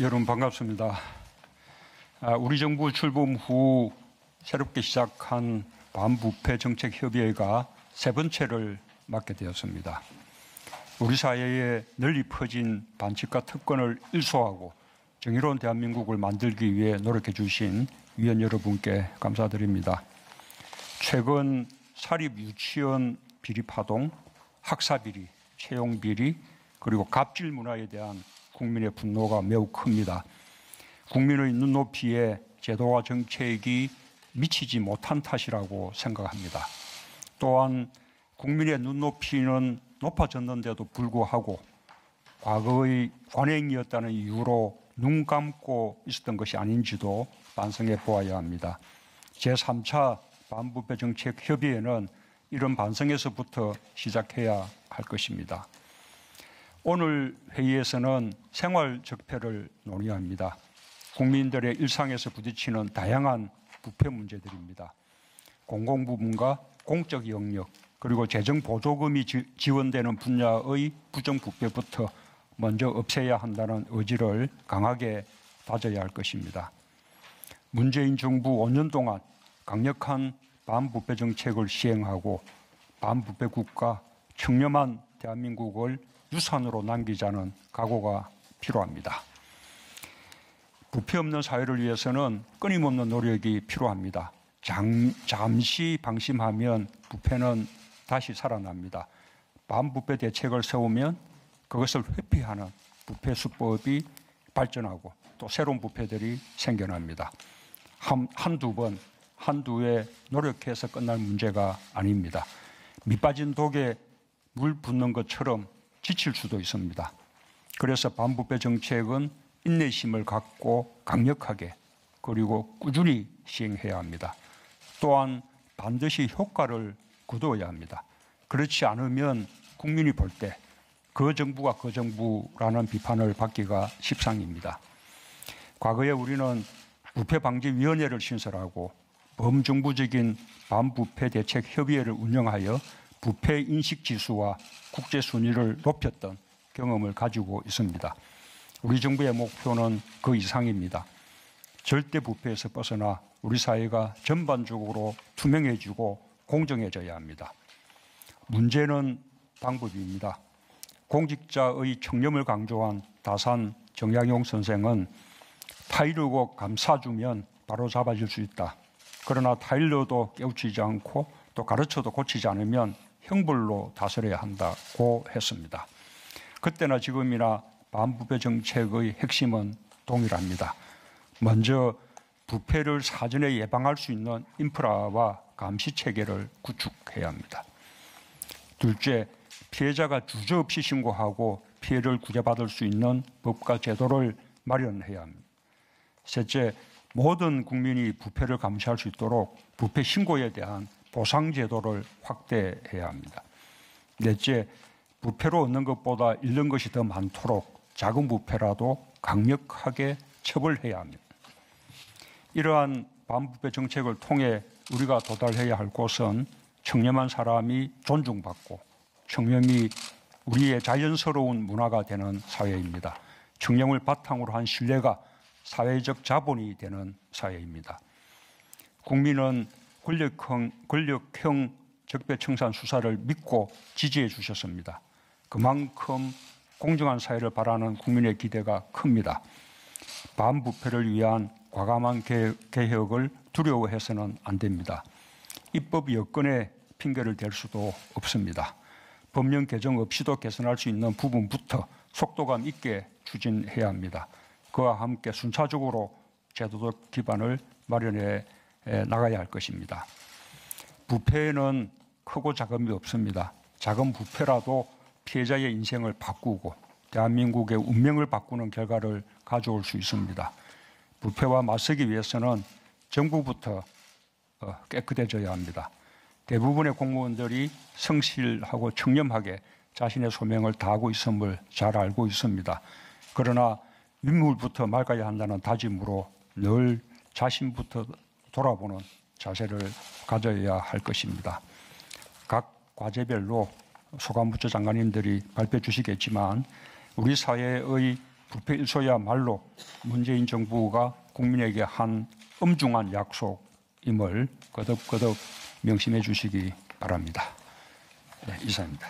여러분 반갑습니다. 우리 정부 출범 후 새롭게 시작한 반부패 정책 협의회가 세 번째를 맡게 되었습니다. 우리 사회에 널리 퍼진 반칙과 특권을 일소하고 정의로운 대한민국을 만들기 위해 노력해 주신 위원 여러분께 감사드립니다. 최근 사립 유치원 비리 파동, 학사 비리, 채용 비리, 그리고 갑질 문화에 대한 국민의 분노가 매우 큽니다. 국민의 눈높이에 제도와 정책이 미치지 못한 탓이라고 생각합니다. 또한 국민의 눈높이는 높아졌는데도 불구하고 과거의 관행이었다는 이유로 눈 감고 있었던 것이 아닌지도 반성해 보아야 합니다. 제3차 반부패 정책 협의회는 이런 반성에서부터 시작해야 할 것입니다. 오늘 회의에서는 생활 적폐를 논의합니다. 국민들의 일상에서 부딪히는 다양한 부패 문제들입니다. 공공부문과 공적 영역, 그리고 재정 보조금이 지원되는 분야의 부정부패부터 먼저 없애야 한다는 의지를 강하게 다져야 할 것입니다. 문재인 정부 5년 동안 강력한 반부패 정책을 시행하고 반부패 국가, 청렴한 대한민국을 유산으로 남기자는 각오가 필요합니다. 부패 없는 사회를 위해서는 끊임없는 노력이 필요합니다. 잠시 방심하면 부패는 다시 살아납니다. 반부패 대책을 세우면 그것을 회피하는 부패 수법이 발전하고 또 새로운 부패들이 생겨납니다. 한두 번, 한두 해 노력해서 끝날 문제가 아닙니다. 밑빠진 독에 물 붓는 것처럼 지칠 수도 있습니다. 그래서 반부패 정책은 인내심을 갖고 강력하게 그리고 꾸준히 시행해야 합니다. 또한 반드시 효과를 거두어야 합니다. 그렇지 않으면 국민이 볼 때 그 정부가 그 정부라는 비판을 받기가 십상입니다. 과거에 우리는 부패방지위원회를 신설하고 범정부적인 반부패 대책 협의회를 운영하여 부패 인식 지수와 국제 순위를 높였던 경험을 가지고 있습니다. 우리 정부의 목표는 그 이상입니다. 절대 부패에서 벗어나 우리 사회가 전반적으로 투명해지고 공정해져야 합니다. 문제는 방법입니다. 공직자의 청렴을 강조한 다산 정약용 선생은 타이르고 감싸주면 바로 잡아질 수 있다. 그러나 타일러도 깨우치지 않고 또 가르쳐도 고치지 않으면 형벌로 다스려야 한다고 했습니다. 그때나 지금이나 반부패 정책의 핵심은 동일합니다. 먼저 부패를 사전에 예방할 수 있는 인프라와 감시 체계를 구축해야 합니다. 둘째, 피해자가 주저없이 신고하고 피해를 구제받을 수 있는 법과 제도를 마련해야 합니다. 셋째, 모든 국민이 부패를 감시할 수 있도록 부패 신고에 대한 보상 제도를 확대해야 합니다. 넷째, 부패로 얻는 것보다 잃는 것이 더 많도록 작은 부패라도 강력하게 처벌해야 합니다. 이러한 반부패 정책을 통해 우리가 도달해야 할 곳은 청렴한 사람이 존중받고 청렴이 우리의 자연스러운 문화가 되는 사회입니다. 청렴을 바탕으로 한 신뢰가 사회적 자본이 되는 사회입니다. 국민은 권력형 적폐청산 수사를 믿고 지지해 주셨습니다. 그만큼 공정한 사회를 바라는 국민의 기대가 큽니다. 반부패를 위한 과감한 개혁을 두려워해서는 안 됩니다. 입법 여건에 핑계를 댈 수도 없습니다. 법령 개정 없이도 개선할 수 있는 부분부터 속도감 있게 추진해야 합니다. 그와 함께 순차적으로 제도적 기반을 마련해 나가야 할 것입니다. 부패에는 크고 작음이 없습니다. 작은 부패라도 피해자의 인생을 바꾸고 대한민국의 운명을 바꾸는 결과를 가져올 수 있습니다. 부패와 맞서기 위해서는 정부부터 깨끗해져야 합니다. 대부분의 공무원들이 성실하고 청렴하게 자신의 소명을 다하고 있음을 잘 알고 있습니다. 그러나 윗물부터 맑아야 한다는 다짐으로 늘 자신부터 돌아보는 자세를 가져야 할 것입니다. 각 과제별로 소관부처 장관님들이 발표해 주시겠지만 우리 사회의 부패 일소야말로 문재인 정부가 국민에게 한 엄중한 약속임을 거듭 명심해 주시기 바랍니다. 네, 이상입니다.